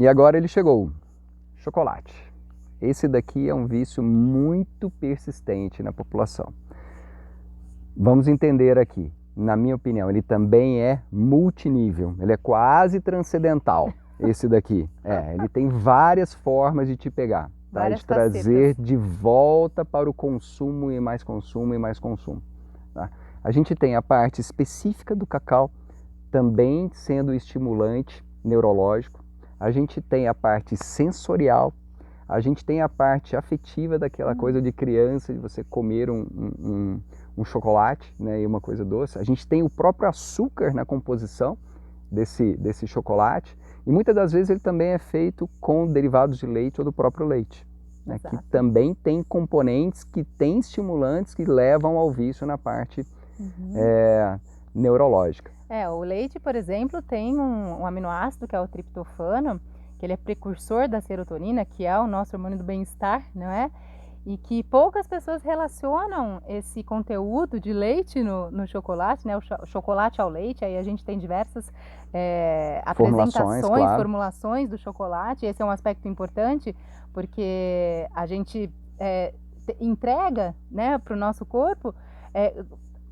E agora ele chegou, chocolate. Esse daqui é um vício muito persistente na população. Vamos entender aqui, na minha opinião, ele também é multinível, ele é quase transcendental, esse daqui. Ele tem várias formas de te pegar, tá? De trazer de volta para o consumo e mais consumo e mais consumo. Tá? A gente tem a parte específica do cacau, também sendo estimulante neurológico. A gente tem a parte sensorial, a gente tem a parte afetiva daquela coisa de criança, de você comer um chocolate, né, e uma coisa doce. A gente tem o próprio açúcar na composição desse chocolate, e muitas das vezes ele também é feito com derivados de leite ou do próprio leite, né, que também tem componentes que têm estimulantes que levam ao vício na parte neurológica. O leite, por exemplo, tem um aminoácido que é o triptofano, que ele é precursor da serotonina, que é o nosso hormônio do bem-estar, não é? E que poucas pessoas relacionam esse conteúdo de leite no chocolate, né? O chocolate ao leite. Aí a gente tem diversas apresentações, formulações do chocolate. Esse é um aspecto importante, porque a gente entrega, né, para o nosso corpo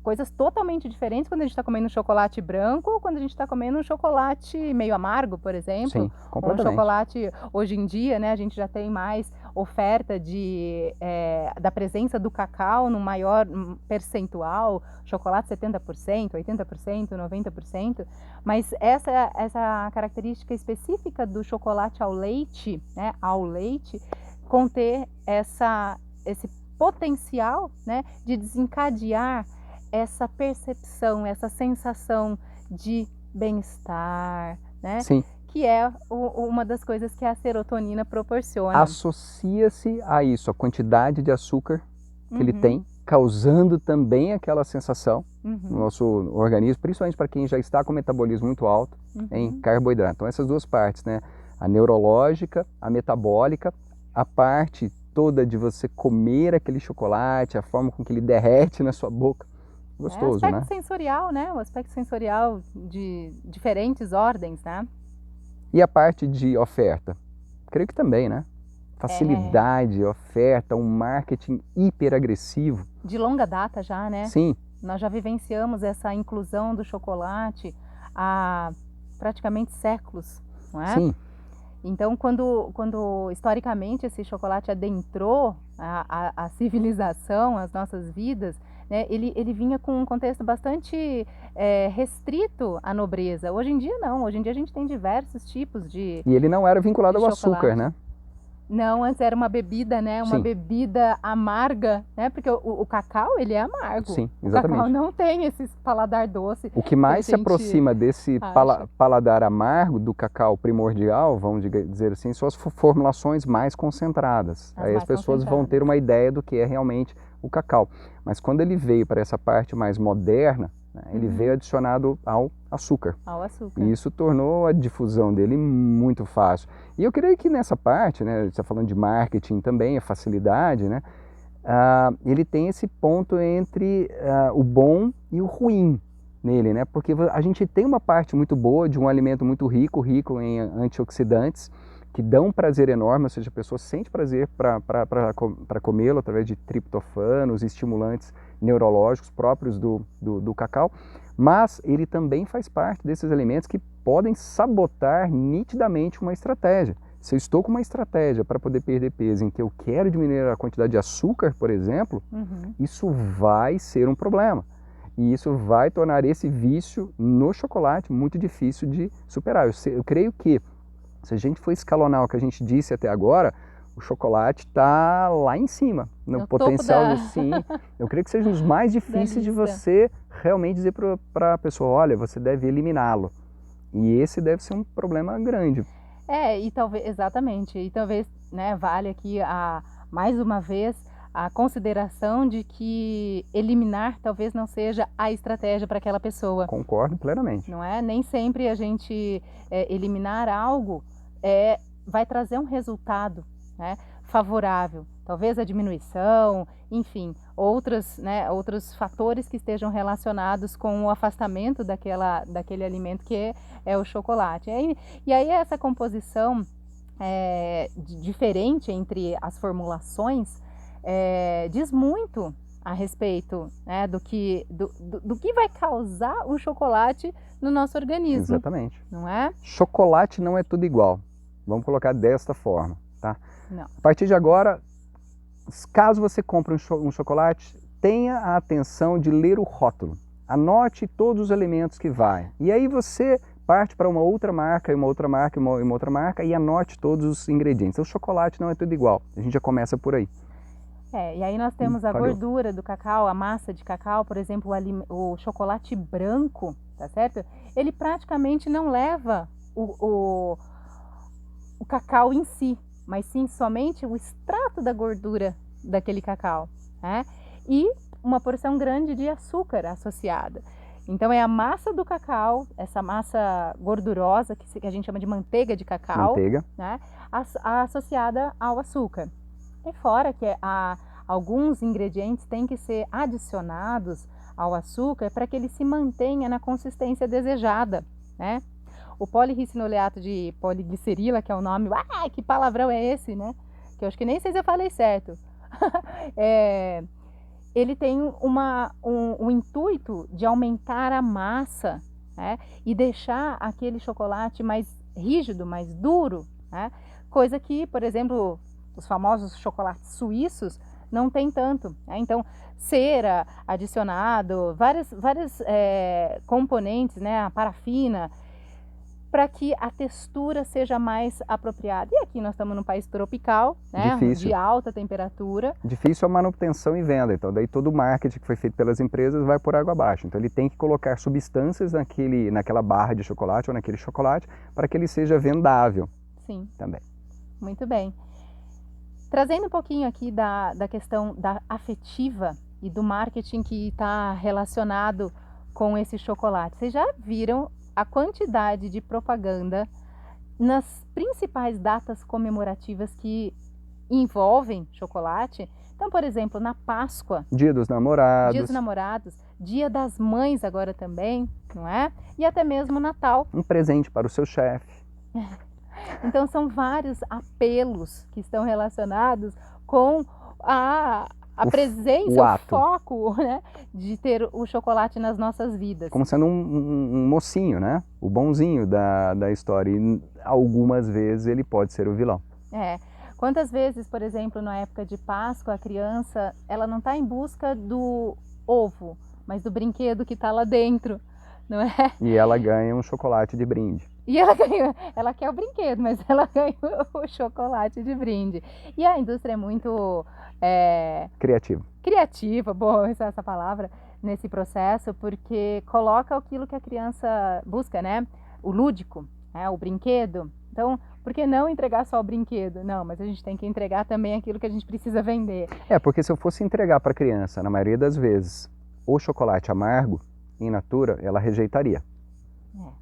coisas totalmente diferentes quando a gente está comendo um chocolate branco ou quando a gente está comendo um chocolate meio amargo, por exemplo. Sim, ou um chocolate, hoje em dia, né, a gente já tem mais oferta da presença do cacau no maior percentual, chocolate 70%, 80%, 90%, mas essa característica específica do chocolate ao leite, né, conter esse potencial, né, de desencadear essa percepção, essa sensação de bem-estar, né? Sim. Que é uma das coisas que a serotonina proporciona. Associa-se a isso, a quantidade de açúcar que ele tem, causando também aquela sensação no nosso organismo, principalmente para quem já está com metabolismo muito alto em carboidrato. Então essas duas partes, né? A neurológica, a metabólica, a parte toda de você comer aquele chocolate, a forma com que ele derrete na sua boca. Gostoso, o aspecto né? Sensorial, né? O aspecto sensorial de diferentes ordens, né? E a parte de oferta? Creio que também, né? Facilidade, oferta, um marketing hiper agressivo. De longa data já, né? Sim. Nós já vivenciamos essa inclusão do chocolate há praticamente séculos, não é? Sim. Então, quando historicamente esse chocolate adentrou a civilização, as nossas vidas, né, ele vinha com um contexto bastante restrito à nobreza. Hoje em dia não, hoje em dia a gente tem diversos tipos de E ele não era vinculado ao açúcar, né? Não, antes era uma bebida, né? Uma bebida amarga, né? Porque o cacau, ele é amargo. Sim, exatamente. O cacau não tem esse paladar doce. O que mais se aproxima desse paladar amargo do cacau primordial, vamos dizer assim, são as formulações mais concentradas. Aí as pessoas vão ter uma ideia do que é realmente o cacau. Mas quando ele veio para essa parte mais moderna, né, ele veio adicionado ao açúcar. E isso tornou a difusão dele muito fácil. E eu creio que nessa parte, né, a gente está falando de marketing também, a facilidade, né, ele tem esse ponto entre o bom e o ruim nele, né, porque a gente tem uma parte muito boa de um alimento muito rico em antioxidantes, que dão um prazer enorme, ou seja, a pessoa sente prazer para comê-lo através de triptofanos, estimulantes neurológicos próprios do cacau, mas ele também faz parte desses alimentos que podem sabotar nitidamente uma estratégia. Se eu estou com uma estratégia para poder perder peso em que eu quero diminuir a quantidade de açúcar, por exemplo, isso vai ser um problema. E isso vai tornar esse vício no chocolate muito difícil de superar. Eu creio que, se a gente for escalonar o que a gente disse até agora, o chocolate está lá em cima, no potencial. Sim, eu creio que seja um dos mais difíceis de você realmente dizer para a pessoa, olha, você deve eliminá-lo. E esse deve ser um problema grande. E talvez, exatamente, e talvez, né, vale aqui mais uma vez a consideração de que eliminar talvez não seja a estratégia para aquela pessoa. Concordo plenamente. Não é? Nem sempre a gente eliminar algo vai trazer um resultado, né, favorável. Talvez a diminuição, enfim, outros fatores que estejam relacionados com o afastamento daquele alimento que é o chocolate. E aí essa composição diferente entre as formulações, diz muito a respeito, né, do que vai causar o chocolate no nosso organismo. Exatamente. Não é? Chocolate não é tudo igual. Vamos colocar desta forma, tá? Não. A partir de agora, caso você compre um chocolate, tenha a atenção de ler o rótulo. Anote todos os elementos que vai. E aí você parte para uma outra marca, e uma outra marca, e uma outra marca, e anote todos os ingredientes. O chocolate não é tudo igual. A gente já começa por aí. E aí nós temos a gordura do cacau, a massa de cacau, por exemplo, o chocolate branco, tá certo? Ele praticamente não leva o cacau em si, mas sim somente o extrato da gordura daquele cacau, né? E uma porção grande de açúcar associada. Então é a massa do cacau, essa massa gordurosa que a gente chama de manteiga de cacau, né? Associada ao açúcar. E fora que alguns ingredientes têm que ser adicionados ao açúcar para que ele se mantenha na consistência desejada, né? O poliricinoleato de poliglicerila, que é o nome, que palavrão é esse, né? Que eu acho que nem sei se eu falei certo. Ele tem um intuito de aumentar a massa, né? E deixar aquele chocolate mais rígido, mais duro, né? Coisa que, por exemplo, os famosos chocolates suíços não tem tanto, né? Então, cera adicionado, vários componentes, né? A parafina, para que a textura seja mais apropriada. E aqui nós estamos num país tropical, né? De alta temperatura. Difícil a manutenção e venda, então daí todo o marketing que foi feito pelas empresas vai por água abaixo. Então ele tem que colocar substâncias naquela barra de chocolate ou naquele chocolate para que ele seja vendável. Sim. Também. Muito bem. Trazendo um pouquinho aqui da questão da afetiva e do marketing que está relacionado com esse chocolate. Vocês já viram a quantidade de propaganda nas principais datas comemorativas que envolvem chocolate? Então, por exemplo, na Páscoa, Dia dos Namorados, Dia das Mães agora também, não é? E até mesmo Natal. Um presente para o seu chefe. Então são vários apelos que estão relacionados com a presença, o foco, né, de ter o chocolate nas nossas vidas. Como sendo um mocinho, né? O bonzinho da história. E algumas vezes ele pode ser o vilão. Quantas vezes, por exemplo, na época de Páscoa, a criança ela não está em busca do ovo, mas do brinquedo que está lá dentro, não é? E ela ganha um chocolate de brinde. E ela quer o brinquedo, mas ela ganha o chocolate de brinde. E a indústria é muito criativa, boa essa palavra, nesse processo, porque coloca aquilo que a criança busca, né? O lúdico, né? O brinquedo. Então, por que não entregar só o brinquedo? Não, mas a gente tem que entregar também aquilo que a gente precisa vender. Porque se eu fosse entregar para a criança, na maioria das vezes, o chocolate amargo, in natura, ela rejeitaria.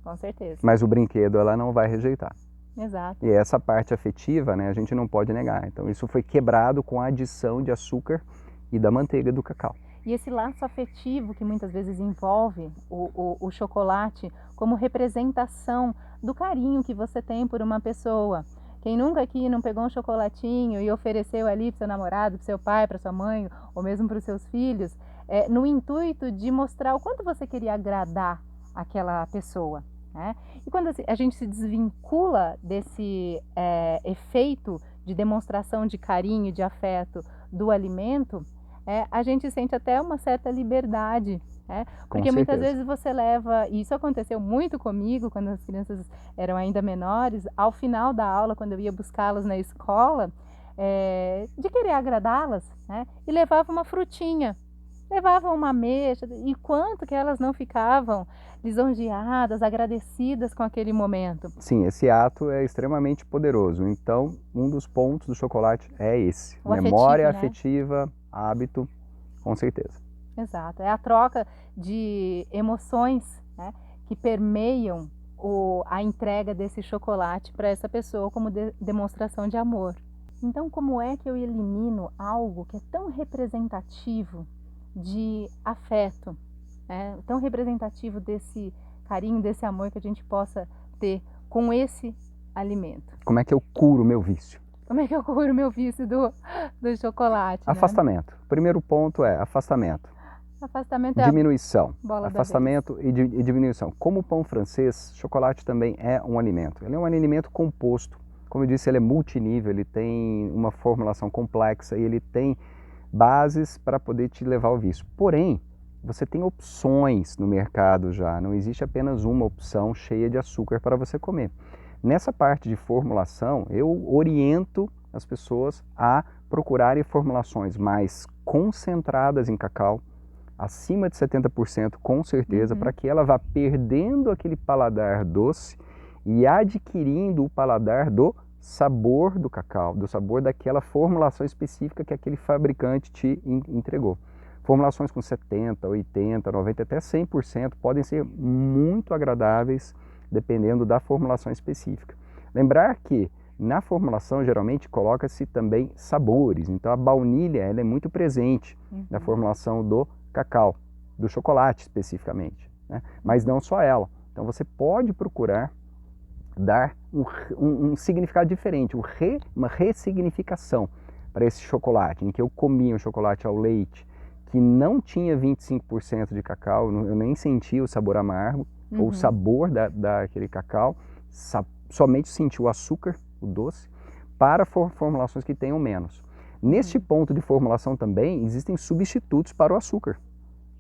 Com certeza. Mas o brinquedo ela não vai rejeitar. Exato. E essa parte afetiva, né, a gente não pode negar. Então isso foi quebrado com a adição de açúcar e da manteiga do cacau. E esse laço afetivo que muitas vezes envolve o chocolate como representação do carinho que você tem por uma pessoa. Quem nunca aqui não pegou um chocolatinho e ofereceu ali para seu namorado, para seu pai, para sua mãe, ou mesmo para os seus filhos, no intuito de mostrar o quanto você queria agradar aquela pessoa, né? E quando a gente se desvincula desse efeito de demonstração de carinho, de afeto do alimento, a gente sente até uma certa liberdade, porque muitas vezes você leva, e isso aconteceu muito comigo quando as crianças eram ainda menores, ao final da aula, quando eu ia buscá-las na escola, de querer agradá-las, né? E levava uma frutinha, levava uma ameixa, e quanto que elas não ficavam lisonjeadas, agradecidas com aquele momento. Sim, esse ato é extremamente poderoso. Então, um dos pontos do chocolate é esse. Memória afetiva, hábito, com certeza. Exato. É a troca de emoções, né, que permeiam a entrega desse chocolate para essa pessoa como demonstração de amor. Então, como é que eu elimino algo que é tão representativo de afeto, tão representativo desse carinho, desse amor que a gente possa ter com esse alimento. Como é que eu curo o meu vício? Como é que eu curo o meu vício do chocolate? Afastamento. Né? Primeiro ponto é afastamento. Afastamento é diminuição. A bola Afastamento da vez. E diminuição. Como o pão francês, chocolate também é um alimento. Ele é um alimento composto. Como eu disse, ele é multinível, ele tem uma formulação complexa e ele tem bases para poder te levar ao vício. Porém, você tem opções no mercado já, não existe apenas uma opção cheia de açúcar para você comer. Nessa parte de formulação, eu oriento as pessoas a procurarem formulações mais concentradas em cacau, acima de 70% com certeza, para que ela vá perdendo aquele paladar doce e adquirindo o paladar do sabor do cacau, do sabor daquela formulação específica que aquele fabricante te entregou. Formulações com 70%, 80%, 90%, até 100% podem ser muito agradáveis dependendo da formulação específica. Lembrar que na formulação geralmente coloca-se também sabores, então a baunilha ela é muito presente na formulação do cacau, do chocolate especificamente, né? Mas não só ela. Então você pode procurar dar um significado diferente, uma ressignificação para esse chocolate, em que eu comia um chocolate ao leite que não tinha 25% de cacau, eu nem sentia o sabor amargo, ou o sabor daquele cacau, somente senti o açúcar, o doce, para formulações que tenham menos. Neste ponto de formulação também existem substitutos para o açúcar.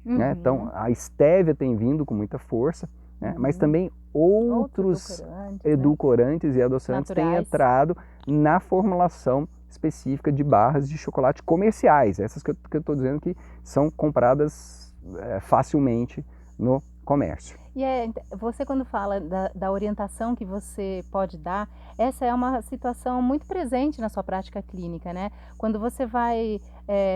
Né? Então a estévia tem vindo com muita força, né? Mas também outros edulcorantes e adoçantes têm entrado na formulação específica de barras de chocolate comerciais, essas que eu estou dizendo que são compradas facilmente no comércio. E você quando fala da orientação que você pode dar, essa é uma situação muito presente na sua prática clínica, né? Quando você vai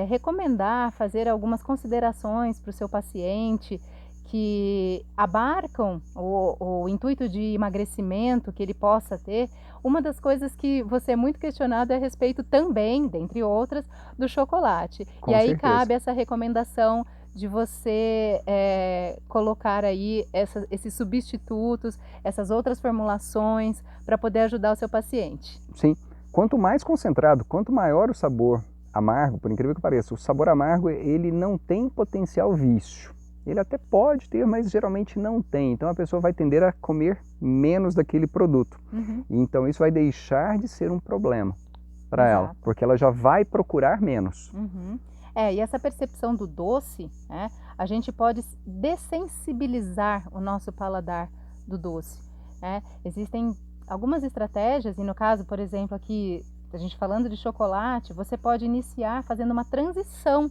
recomendar, fazer algumas considerações para o seu paciente que abarcam o intuito de emagrecimento que ele possa ter, uma das coisas que você é muito questionado é a respeito também, dentre outras, do chocolate. Com e aí certeza. Cabe essa recomendação de você colocar aí esses substitutos, essas outras formulações para poder ajudar o seu paciente. Sim, quanto mais concentrado, quanto maior o sabor amargo, por incrível que pareça, o sabor amargo ele não tem potencial vício. Ele até pode ter, mas geralmente não tem. Então a pessoa vai tender a comer menos daquele produto. Então isso vai deixar de ser um problema para ela, porque ela já vai procurar menos. E essa percepção do doce, né, a gente pode dessensibilizar o nosso paladar do doce. Né? Existem algumas estratégias, e no caso, por exemplo, aqui, a gente falando de chocolate, você pode iniciar fazendo uma transição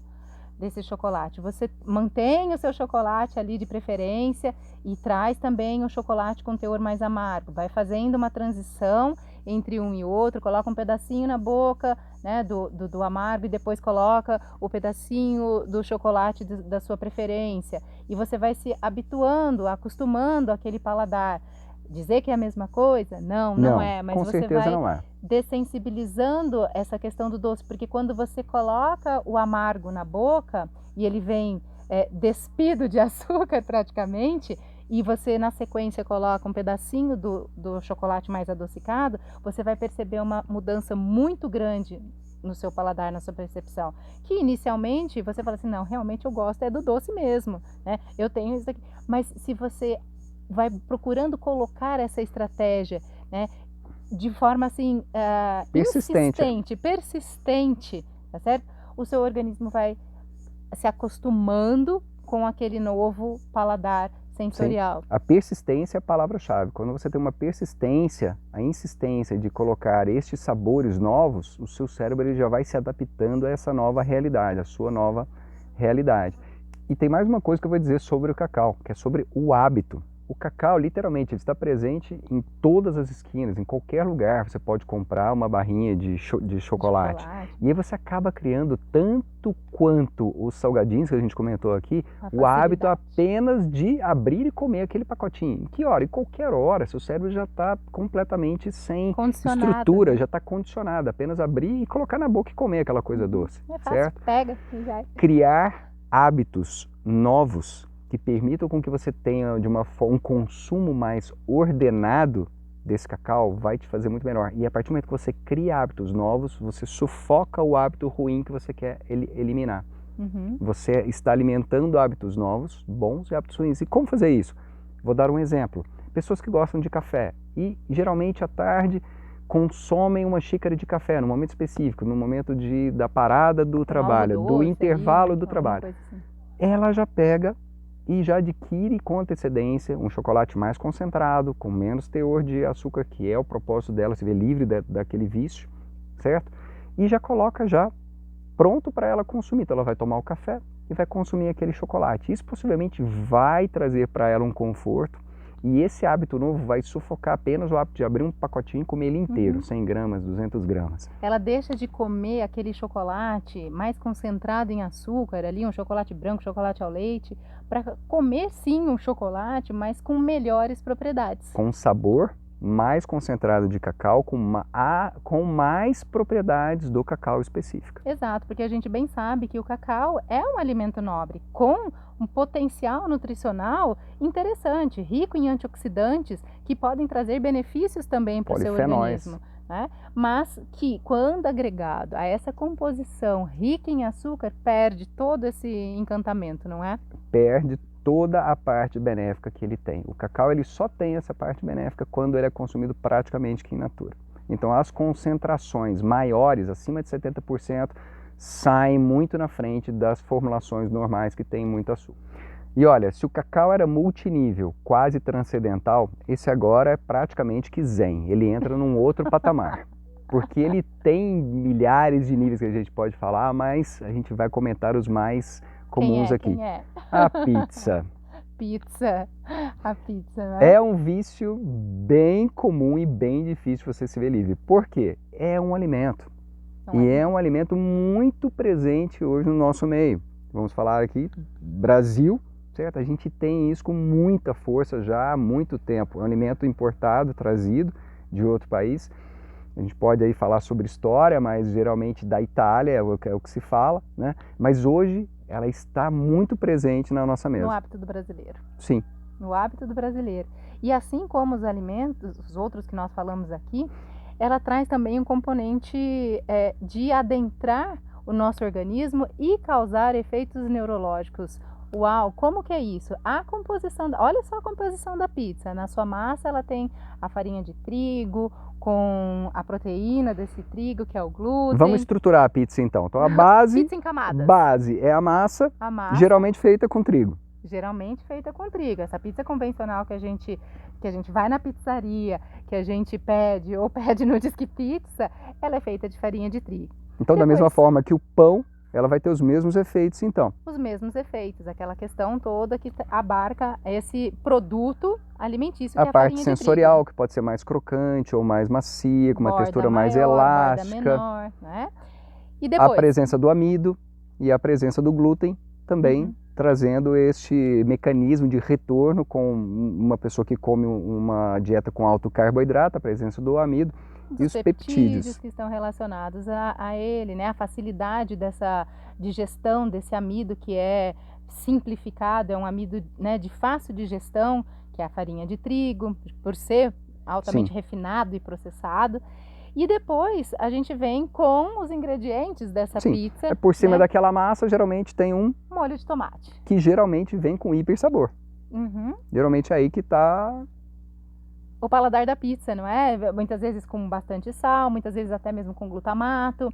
desse chocolate. Você mantém o seu chocolate ali de preferência e traz também um chocolate com teor mais amargo. Vai fazendo uma transição entre um e outro, coloca um pedacinho na boca, né, do amargo e depois coloca o pedacinho do chocolate da sua preferência. E você vai se habituando, acostumando aquele paladar. Dizer que é a mesma coisa? Não é, mas você vai dessensibilizando essa questão do doce, porque quando você coloca o amargo na boca e ele vem despido de açúcar praticamente, e você na sequência coloca um pedacinho do chocolate mais adocicado, você vai perceber uma mudança muito grande no seu paladar, na sua percepção, que inicialmente você fala assim, não, realmente eu gosto do doce mesmo, né? Eu tenho isso aqui, mas se você vai procurando colocar essa estratégia, né, de forma assim persistente, tá certo? O seu organismo vai se acostumando com aquele novo paladar sensorial. Sim. A persistência é a palavra-chave. Quando você tem uma persistência, a insistência de colocar estes sabores novos, o seu cérebro ele já vai se adaptando a essa nova realidade, a sua nova realidade. E tem mais uma coisa que eu vou dizer sobre o cacau, que é sobre o hábito. O cacau, literalmente, ele está presente em todas as esquinas, em qualquer lugar. Você pode comprar uma barrinha de chocolate. E aí você acaba criando, tanto quanto os salgadinhos que a gente comentou aqui, o hábito apenas de abrir e comer aquele pacotinho. Em que hora? Em qualquer hora. Seu cérebro já está completamente sem estrutura, já está condicionado. Apenas abrir e colocar na boca e comer aquela coisa doce. É fácil, certo? Pega e vai. Criar hábitos novos que permitam com que você tenha um consumo mais ordenado desse cacau vai te fazer muito melhor. E a partir do momento que você cria hábitos novos, você sufoca o hábito ruim que você quer eliminar. Você está alimentando hábitos novos, bons e hábitos ruins. E como fazer isso? Vou dar um exemplo. Pessoas que gostam de café e geralmente à tarde consomem uma xícara de café no momento específico, no momento da parada do trabalho, do intervalo do trabalho. Assim. Ela já pega e já adquire com antecedência um chocolate mais concentrado, com menos teor de açúcar, que é o propósito dela, se ver livre daquele vício, certo? E já coloca já pronto para ela consumir. Então ela vai tomar o café e vai consumir aquele chocolate. Isso possivelmente vai trazer para ela um conforto. E esse hábito novo vai sufocar apenas o hábito de abrir um pacotinho e comer ele inteiro, 100 gramas, 200 gramas. Ela deixa de comer aquele chocolate mais concentrado em açúcar, ali um chocolate branco, chocolate ao leite, para comer sim um chocolate, mas com melhores propriedades. Com sabor mais concentrado de cacau, com mais propriedades do cacau específico. Exato, porque a gente bem sabe que o cacau é um alimento nobre, com um potencial nutricional interessante, rico em antioxidantes, que podem trazer benefícios também para o seu organismo. Né? Mas que, quando agregado a essa composição rica em açúcar, perde todo esse encantamento, não é? Perde toda a parte benéfica que ele tem. O cacau ele só tem essa parte benéfica quando ele é consumido praticamente in natura. Então as concentrações maiores, acima de 70%, saem muito na frente das formulações normais que têm muito açúcar. E olha, se o cacau era multinível, quase transcendental, esse agora é praticamente que zen. Ele entra num outro patamar. Porque ele tem milhares de níveis que a gente pode falar, mas a gente vai comentar os mais comuns aqui. Quem é? A pizza. A pizza, né? É um vício bem comum e bem difícil você se ver livre. Por quê? É um alimento. É um alimento muito presente hoje no nosso meio. Vamos falar aqui, Brasil, certo? A gente tem isso com muita força já há muito tempo. É um alimento importado, trazido de outro país. A gente pode aí falar sobre história, mas geralmente da Itália é o que se fala, né? Mas hoje ela está muito presente na nossa mesa. No hábito do brasileiro. Sim. No hábito do brasileiro. E assim como os alimentos, os outros que nós falamos aqui, ela traz também um componente de adentrar o nosso organismo e causar efeitos neurológicos. Uau, como que é isso? A composição, olha só a composição da pizza. Na sua massa ela tem a farinha de trigo com a proteína desse trigo, que é o glúten. Vamos estruturar a pizza então. Então a base, pizza em camadas. Base é a massa, geralmente feita com trigo. Geralmente feita com trigo. Essa pizza convencional que a gente vai na pizzaria, que a gente pede ou pede no Disque Pizza, ela é feita de farinha de trigo. Então da mesma forma que o pão, ela vai ter os mesmos efeitos então. Os mesmos efeitos, aquela questão toda que abarca esse produto alimentício que é a parte sensorial, que pode ser mais crocante ou mais macia, com uma textura mais elástica. Menor, né? E depois? A presença do amido e a presença do glúten também trazendo este mecanismo de retorno com uma pessoa que come uma dieta com alto carboidrato, a presença do amido. E os peptídeos que estão relacionados a ele, né? A facilidade dessa digestão desse amido que é simplificado, é um amido, né, de fácil digestão, que é a farinha de trigo, por ser altamente refinado e processado. E depois a gente vem com os ingredientes dessa pizza. Por cima daquela massa geralmente tem um molho de tomate, que geralmente vem com hiper sabor. Geralmente é aí que está o paladar da pizza, não é? Muitas vezes com bastante sal, muitas vezes até mesmo com glutamato.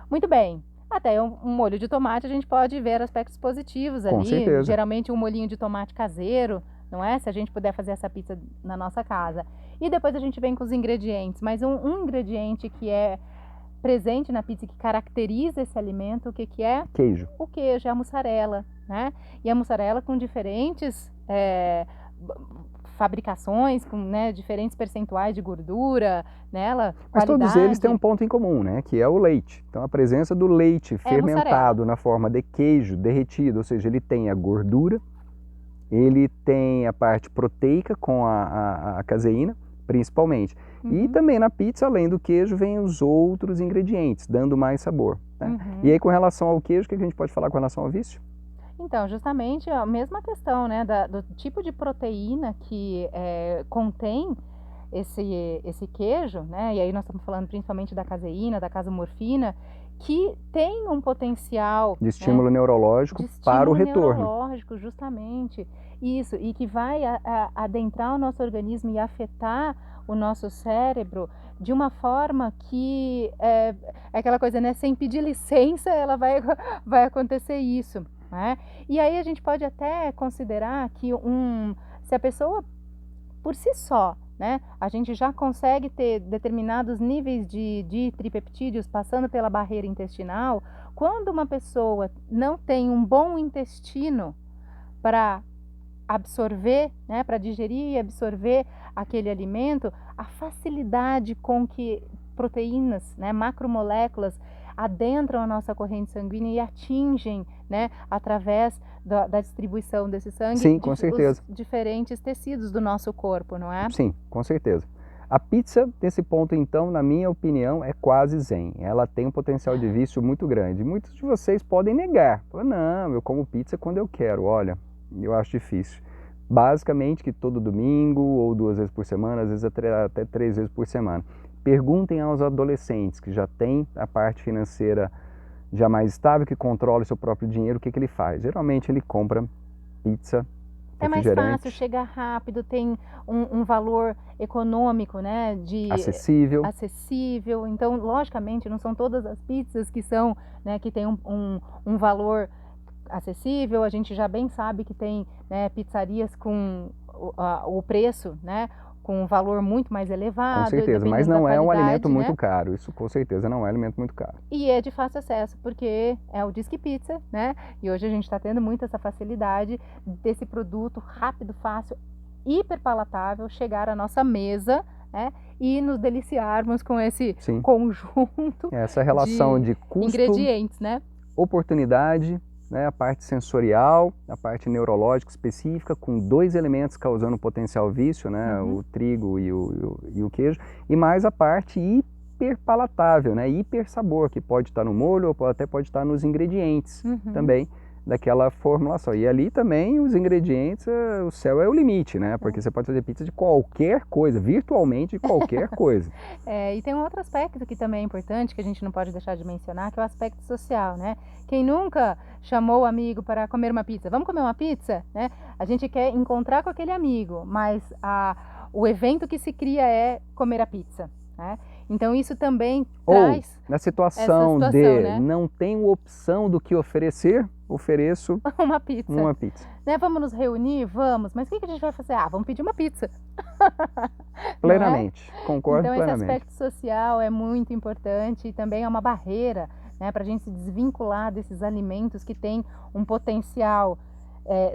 Muito bem. Até um molho de tomate a gente pode ver aspectos positivos ali. Com certeza. Geralmente um molhinho de tomate caseiro, não é? Se a gente puder fazer essa pizza na nossa casa. E depois a gente vem com os ingredientes. Mas um ingrediente que é presente na pizza, que caracteriza esse alimento, o que é? Queijo. O queijo, é a mussarela, né? E a mussarela com diferentes fabricações, com, né, diferentes percentuais de gordura nela. Mas todos eles têm um ponto em comum, né? Que é o leite. Então a presença do leite fermentado na forma de queijo derretido, ou seja, ele tem a gordura, ele tem a parte proteica com a caseína, principalmente. E também na pizza, além do queijo, vem os outros ingredientes, dando mais sabor. Né? E aí com relação ao queijo, o que a gente pode falar com relação ao vício? Então, justamente a mesma questão, né, do tipo de proteína que contém esse queijo, né? E aí nós estamos falando principalmente da caseína, da casomorfina, que tem um potencial de estímulo neurológico de para o estímulo retorno. neurológico, justamente. Isso, e que vai adentrar o nosso organismo e afetar o nosso cérebro de uma forma que é aquela coisa, né? Sem pedir licença, ela vai acontecer isso, né? E aí a gente pode até considerar que se a pessoa por si só, né, a gente já consegue ter determinados níveis de tripeptídeos passando pela barreira intestinal. Quando uma pessoa não tem um bom intestino para absorver, né, para digerir e absorver aquele alimento, a facilidade com que proteínas, né, macromoléculas adentram a nossa corrente sanguínea e atingem, né, através da distribuição desse sangue, sim, com certeza, os diferentes tecidos do nosso corpo, não é? Sim, com certeza. A pizza, nesse ponto, então, na minha opinião, é quase zen. Ela tem um potencial de vício muito grande. Muitos de vocês podem negar. Falar, não, eu como pizza quando eu quero. Olha, eu acho difícil. Basicamente que todo domingo ou 2 vezes por semana, às vezes até 3 vezes por semana. Perguntem aos adolescentes que já têm a parte financeira já mais estável, que controla o seu próprio dinheiro, o que ele faz? Geralmente ele compra pizza, é mais fácil, chega rápido, tem um valor econômico, né, acessível. Então, logicamente, não são todas as pizzas que são, né, que tem um valor acessível. A gente já bem sabe que tem, né, pizzarias com o preço, né, com um valor muito mais elevado. Com certeza, mas não é um alimento né? muito caro. Isso com certeza não é um alimento muito caro. E é de fácil acesso, porque é o Disque Pizza, né? E hoje a gente está tendo muito essa facilidade desse produto rápido, fácil, hiper palatável, chegar à nossa mesa, né? E nos deliciarmos com esse Sim. conjunto essa relação de custo, ingredientes, né? Oportunidade, né, a parte sensorial, a parte neurológica específica, com 2 elementos causando potencial vício, né, o trigo e o queijo, e mais a parte hiper palatável, né, hiper sabor, que pode estar no molho ou até pode estar nos ingredientes também daquela formulação. E ali também os ingredientes, o céu é o limite, né, porque você pode fazer pizza de qualquer coisa, virtualmente de qualquer coisa. E tem um outro aspecto que também é importante, que a gente não pode deixar de mencionar, que é o aspecto social, né? Quem nunca chamou o amigo para comer uma pizza? Vamos comer uma pizza? Né? A gente quer encontrar com aquele amigo, mas o evento que se cria é comer a pizza, né? Então isso também traz na situação de né? não tenho opção do que oferecer, ofereço uma pizza. Né? Vamos nos reunir? Vamos. Mas o que a gente vai fazer? Vamos pedir uma pizza. Plenamente, concordo então, plenamente. Esse aspecto social é muito importante e também é uma barreira, né, para a gente se desvincular desses alimentos que têm um potencial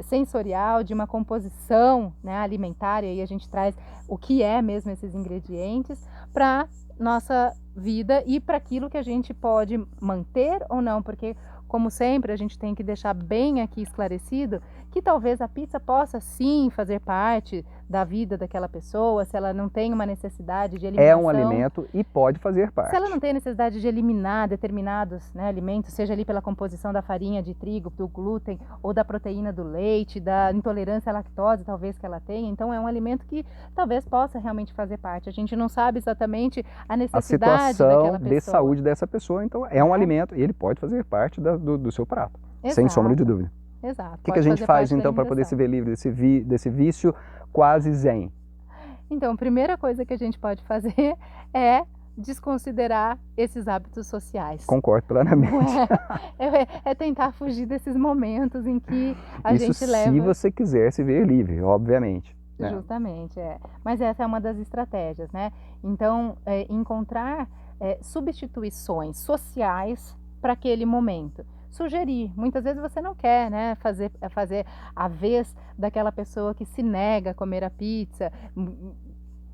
sensorial, de uma composição, né, alimentar, e aí a gente traz o que é mesmo esses ingredientes para nossa vida e para aquilo que a gente pode manter ou não, porque como sempre a gente tem que deixar bem aqui esclarecido que talvez a pizza possa sim fazer parte da vida daquela pessoa, se ela não tem uma necessidade de eliminação. É um alimento e pode fazer parte. Se ela não tem necessidade de eliminar determinados, né, alimentos, seja ali pela composição da farinha de trigo, do glúten, ou da proteína do leite, da intolerância à lactose, talvez que ela tenha, então é um alimento que talvez possa realmente fazer parte. A gente não sabe exatamente a necessidade daquela pessoa. De saúde dessa pessoa, então é um alimento e ele pode fazer parte do seu prato, sem sombra de dúvida. Exato. O que a gente faz então para poder se ver livre desse vício quase zen? Então, a primeira coisa que a gente pode fazer é desconsiderar esses hábitos sociais. Concordo plenamente. É tentar fugir desses momentos em que a gente leva... se você quiser se ver livre, obviamente. Né? Justamente, Mas essa é uma das estratégias, né? Então, encontrar substituições sociais para aquele momento. Sugerir, muitas vezes você não quer, né, fazer a vez daquela pessoa que se nega a comer a pizza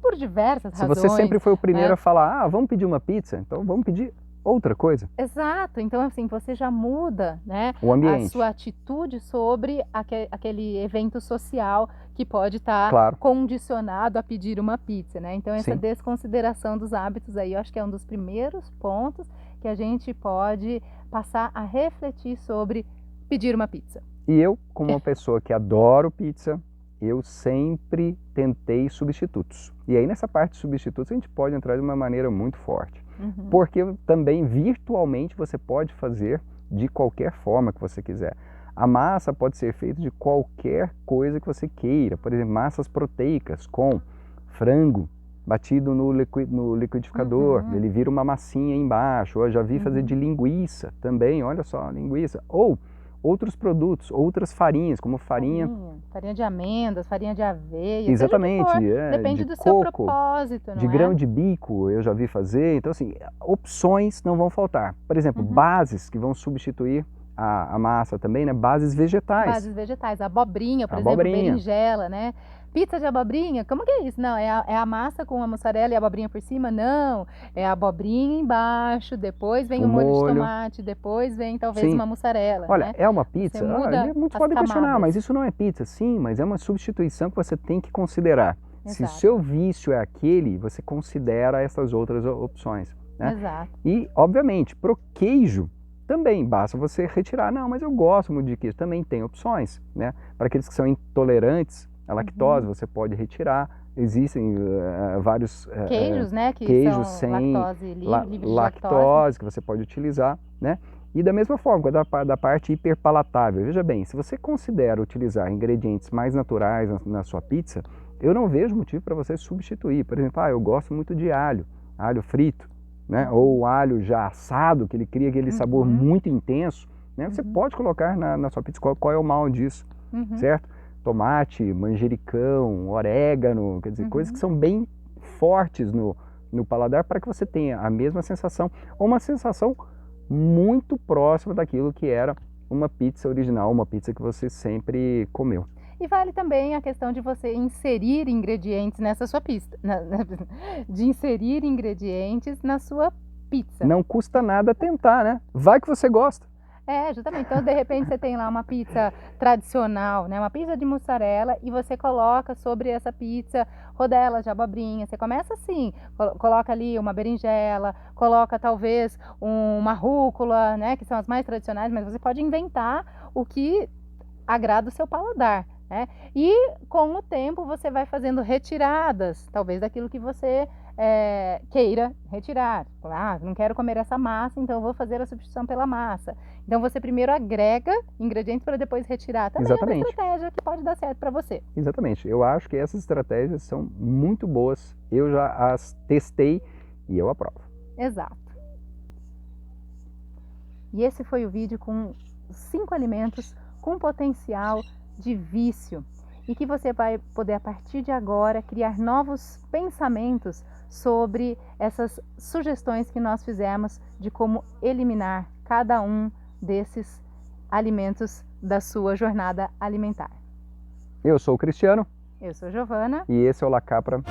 por diversas razões. Se você sempre foi o primeiro a falar, vamos pedir uma pizza, então vamos pedir outra coisa. Exato, então assim, você já muda, né, o ambiente. A sua atitude sobre aquele evento social que pode estar condicionado a pedir uma pizza, né? Então essa desconsideração dos hábitos aí, eu acho que é um dos primeiros pontos que a gente pode passar a refletir sobre pedir uma pizza. E eu, como uma pessoa que adoro pizza, eu sempre tentei substitutos. E aí nessa parte de substitutos a gente pode entrar de uma maneira muito forte. Porque também virtualmente você pode fazer de qualquer forma que você quiser. A massa pode ser feita de qualquer coisa que você queira. Por exemplo, massas proteicas com frango batido no liquidificador, ele vira uma massinha embaixo. Eu já vi fazer de linguiça também, olha só, linguiça. Ou outros produtos, outras farinhas, como farinha de amêndoas, farinha de aveia, exatamente, depende de do coco, seu propósito, não de grão de bico, eu já vi fazer. Então assim, opções não vão faltar. Por exemplo, bases que vão substituir a massa também, né? Bases vegetais. Bases vegetais, abobrinha, por exemplo, berinjela, né? Pizza de abobrinha, como que é isso? Não, é a massa com a mussarela e a abobrinha por cima? Não, é a abobrinha embaixo, depois vem o molho de tomate, depois vem talvez uma mussarela. Olha, né? é uma pizza? Muitos podem questionar, mas isso não é pizza. Sim, mas é uma substituição que você tem que considerar. Exato. Se o seu vício é aquele, você considera essas outras opções. Né? Exato. E, obviamente, pro queijo, também basta você retirar. Não, mas eu gosto muito de queijo. Também tem opções, né? Para aqueles que são intolerantes à lactose, você pode retirar. Existem vários queijos, né? Que queijos são sem livre de lactose que você pode utilizar, né? E da mesma forma, da parte hiperpalatável. Veja bem, se você considera utilizar ingredientes mais naturais na sua pizza, eu não vejo motivo para você substituir. Por exemplo, eu gosto muito de alho frito. Né? Ou o alho já assado, que ele cria aquele sabor muito intenso, né? Você pode colocar na sua pizza. Qual é o mal disso, certo? Tomate, manjericão, orégano, quer dizer, coisas que são bem fortes no paladar para que você tenha a mesma sensação, ou uma sensação muito próxima daquilo que era uma pizza original, uma pizza que você sempre comeu. E vale também a questão de você inserir ingredientes nessa sua pizza, de inserir ingredientes na sua pizza. Não custa nada tentar, né? Vai que você gosta. Justamente. Então, de repente, você tem lá uma pizza tradicional, né? Uma pizza de mussarela, e você coloca sobre essa pizza rodelas de abobrinha. Você começa assim, coloca ali uma berinjela, coloca talvez uma rúcula, né? Que são as mais tradicionais, mas você pode inventar o que agrada o seu paladar. Né? E com o tempo você vai fazendo retiradas, talvez daquilo que você queira retirar. Não quero comer essa massa, então eu vou fazer a substituição pela massa. Então você primeiro agrega ingredientes para depois retirar. Também é uma estratégia que pode dar certo para você. Exatamente. Eu acho que essas estratégias são muito boas. Eu já as testei e eu aprovo. Exato. E esse foi o vídeo com 5 alimentos com potencial de vício, e que você vai poder, a partir de agora, criar novos pensamentos sobre essas sugestões que nós fizemos de como eliminar cada um desses alimentos da sua jornada alimentar. Eu sou o Cristiano. Eu sou Giovana. E esse é o La Capra.